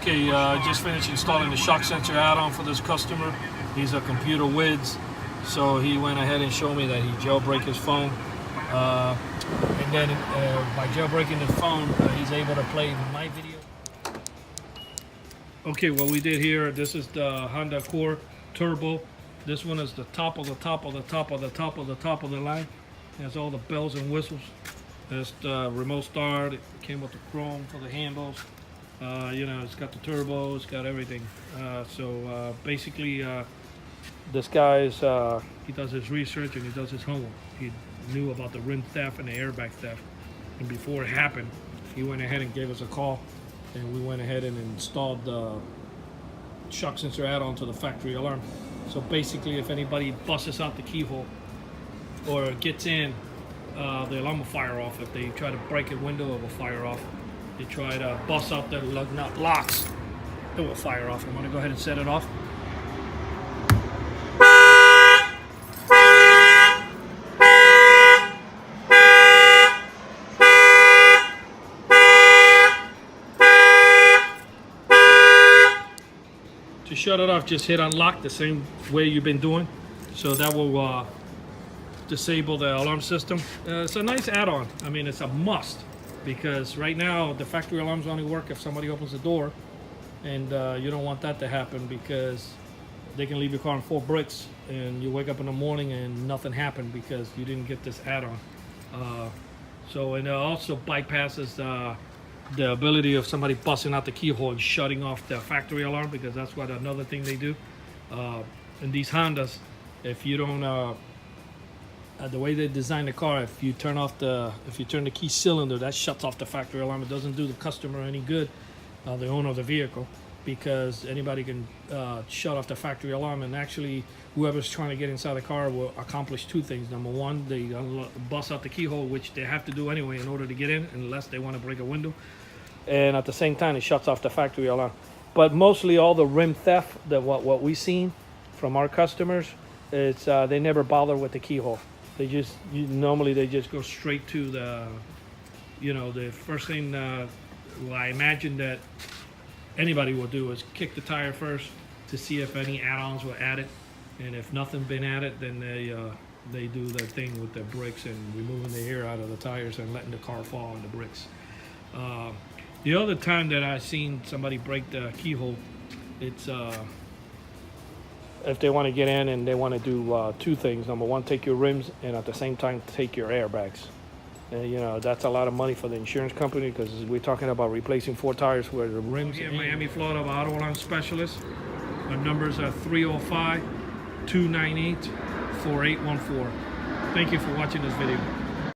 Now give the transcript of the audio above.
Okay, I just finished installing the shock sensor add-on for this customer. He's a computer whiz, so he went ahead and showed me that he jailbreak his phone. And then by jailbreaking the phone, he's able to play my video. Okay, what we did here, this is the Honda Accord Turbo. This one is the top of the top of the top of the top of the top of the line. It has all the bells and whistles. That's the remote start. It came with the chrome for the handles. You know, it's got the turbo, it's got everything. Basically, this guy is, he does his research and he does his homework. He knew about the rim theft and the airbag theft. And before it happened, he went ahead and gave us a call, and we went ahead and installed the shock sensor add-on to the factory alarm. So basically, if anybody busts out the keyhole or gets in, the alarm will fire off. If they try to break a window, it will fire off. They try to bust out the lug nut locks, it will fire off. I'm gonna go ahead and set it off. To shut it off, just hit unlock the same way you've been doing. So that will disable the alarm system. It's a nice add-on. I mean, it's a must, because right now the factory alarms only work if somebody opens the door, and you don't want that to happen, because they can leave your car in 4 bricks and you wake up in the morning and nothing happened because you didn't get this add-on. And it also bypasses the ability of somebody busting out the keyhole and shutting off the factory alarm, because that's what another thing they do. In these Hondas, if you don't the way they design the car, if you turn the key cylinder, that shuts off the factory alarm. It doesn't do the customer any good, the owner of the vehicle, because anybody can shut off the factory alarm, and actually whoever's trying to get inside the car will accomplish 2 things. Number one, they bust out the keyhole, which they have to do anyway in order to get in, unless they want to break a window. And at the same time, it shuts off the factory alarm. But mostly all the rim theft, what we've seen from our customers, it's they never bother with the keyhole. They normally just go straight to the first thing. I imagine that anybody will do is kick the tire first to see if any add-ons were added, and if nothing been added, then they do their thing with their brakes and removing the air out of the tires and letting the car fall on the bricks. The other time that I've seen somebody break the keyhole, it's if they want to get in and they want to do 2 things. Number one, take your rims, and at the same time take your airbags. And you know, that's a lot of money for the insurance company, because we're talking about replacing 4 tires where the rims. Here in Miami, Florida, Auto Alarm Specialist. Our numbers are 305-298-4814. Thank you for watching this video.